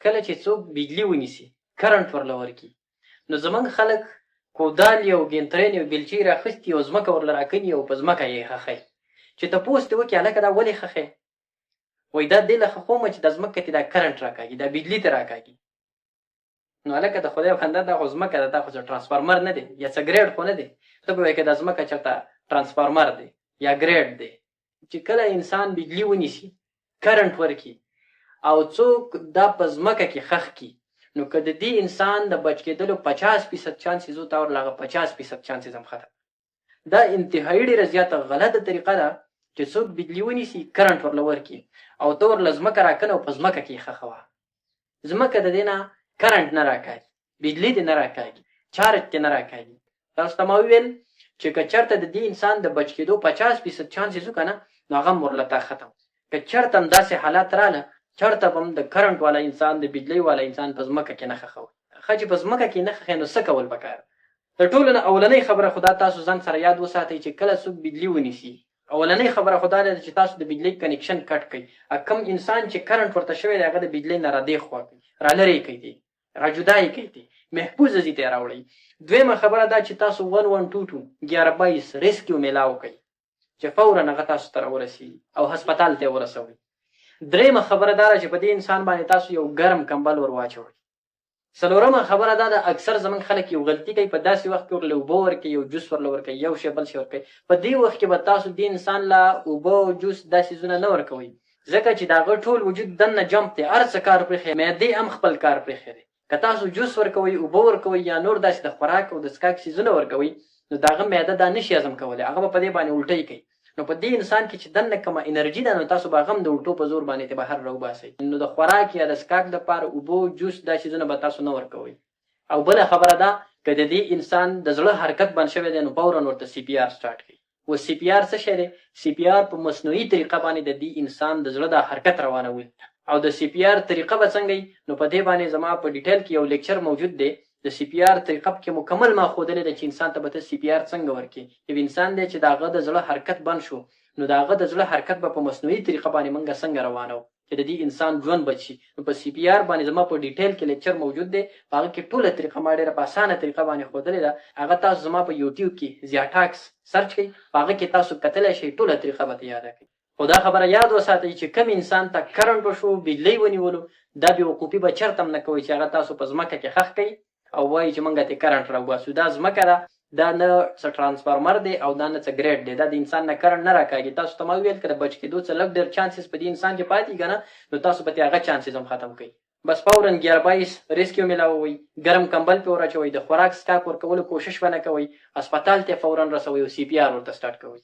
کله چې څوک بجلی ونیسي کرنټ ورله ورکړي نو زمونږ خلک کودال یو ګینترین یو بیلچې راخیستي او ځمکه ورله راکني او په ځمکه یې خښی چې تپوس ترې وکړي هلکه دا ولې خښی وایي دا دې له خښومه چې دا ځمکه کې دا کرنټ راکاږي دا بجلي ته راکاږي نو هلکه د خدای بنده دا خو ځمکه ده دا خو ټرانسفارمر نه دی یا څه ګریډ خو نه دی ته به وایې که دا ځمکه چېرته ټرانسفارمر دی یا ګریډ دی چې کله انسان بجلي ونیسي کرنټ ورکړي او څوک دا په ځمکه کې خښ کړي نو که د دې انسان د بچ کېدلو 50% چانسز و تا ورله هغه 50% چانسز هم ختم دا انتهایي ډېره زیاته غلطه طریقه ده چې څوک بجلي ونیسي کرنټ ورله ورکړي او ته ورله ځمکه راکنه او په ځمکه کې یې خښوه ځمکه د دې نه کرنټ نه راکاږي بجلي دې نه راکاږي چارج دې نه راکاږي تاسو ته ما وویل چې که چېرته د دې انسان د بچ کېدو 50% چانسز وکړه نه نو هغه هم ورله تا ختم که چېرته هم داسې حالات راله چېرته به هم د کرنټ والا انسان د بجلۍ والا انسان په ځمکه کې نه خښوي ښه چې په ځمکه کې نه خښوي نو څه کول پکار د ټولو نه اولنۍ خبره خو دا تاسو ځان سره یاد وساتئ چې کله څوک بجلي ونیسي اولنۍ خبره خو دا ده چې تاسو د بجلۍ کنیکشن کټ کړئ کوم انسان چې کرنټ ورته شوی دی هغه د بجلۍ نه رادې خوا کوي رالرې کوي دی راجدا یې کوي دی محفوظه ځای ته یې راوړئ دویمه خبره دا چې تاسو 1122 1122 ریسکیو میلاو کوئ چې فورا هغه تاسو ته راورسېږي او هسپتال ته یې ورسوئ درېیمه خبره دا ده چې په دې انسان باندې تاسو یو ګرم کمبل ور واچوئ څلورمه خبره دا ده اکثر زموږ خلک یو غلطي کوي په داسې وخت کې ورله اوبه ورکوي یو جوس ورله ورکوي یو شی بل شی ورکوي په دې وخت کې به تاسو دې انسان له اوبه او جوس دا څیزونه نه ورکوئ ځکه چې د هغه ټول وجود دننه جمپ دی هر څه کار پرېښی معدې هم خپل کار پرېښی دی که تاسو جوس ورکوئ اوبه ورکوئ یا نور داسې د خوراک او د څښاک څیزونه ورکوئ نو د هغه معده دا نشي هضم کولی هغه به په دې باندې الټۍ کوي نو په دې انسان کې چې دننه کومه انرژي ده نو تاسو به هغه هم د الټو په زور باندې ته بهر راوباسئ نو د خوراک یا د څښاک دپاره اوبه جوس دا څیزونه به تاسو نه ورکوئ او بله خبره ده که د دې انسان د زړه حرکت بند شوی دی نو فورا ورته سی پی آر سټارټ کړئ و سی پی آر څه شی دی سی پی آر په مصنوعي طریقه باندې د دې انسان د زړه د حرکت روانول او د سی پی آر طریقه به څنګه نو په دې باندې زما په ډیټیل کې یو لیکچر موجود دی د سی پی آر طریقه کې مکمل ما ښودلې ده چې انسان ته به ته سی پی آر څنګه ورکړي یو انسان دی چې د هغه د زړه حرکت بند شو نو د هغه د زړه حرکت به په مصنوعي طریقه باندې موږ څنګه روانو چې د دې انسان ژوند بچ شي نو په سی پی آر باندې زما په ډیټیل کې لیکچر موجود دی په هغه کې ټوله طریقه ما ډېره په اسانه طریقه باندې ښودلې ده هغه تاسو زما په یوټیوب کې زیاټاکس سرچ کړئ په هغه کې تاسو کتلی شئ ټوله طریقه به ته یاده کړئ خو دا خبره یاد وساتئ چې کم انسان ته کرنټ وشو بجلۍ ونیولو دا بېوقوفي به چېرته هم نه کوئ چې هغه تاسو په ځمکه کې ښخ کړئ او وایي چې موږ ترې کرنټ راوباسو دا ځمکه ده دا نه څه ټرانسفارمر دی او دا نه څه ګریډ دی دا د انسان نه کرنټ نه راکاږي تاسو ته ما وویل که د بچ کېدو څه لږ ډېر چانسز په دې انسان کې پاتې که نه نو تاسو به ترې هغه چانسز هم ختم کوئ بس فورا 1122 ریسکیو میلاوئ ګرم کمبل پې ور اچوئ د خوراک څښاک ورکولو کوشش به نه کوئ هسپتال ته فورا رسوئ او سی پی آر ورته سټارټ کوئ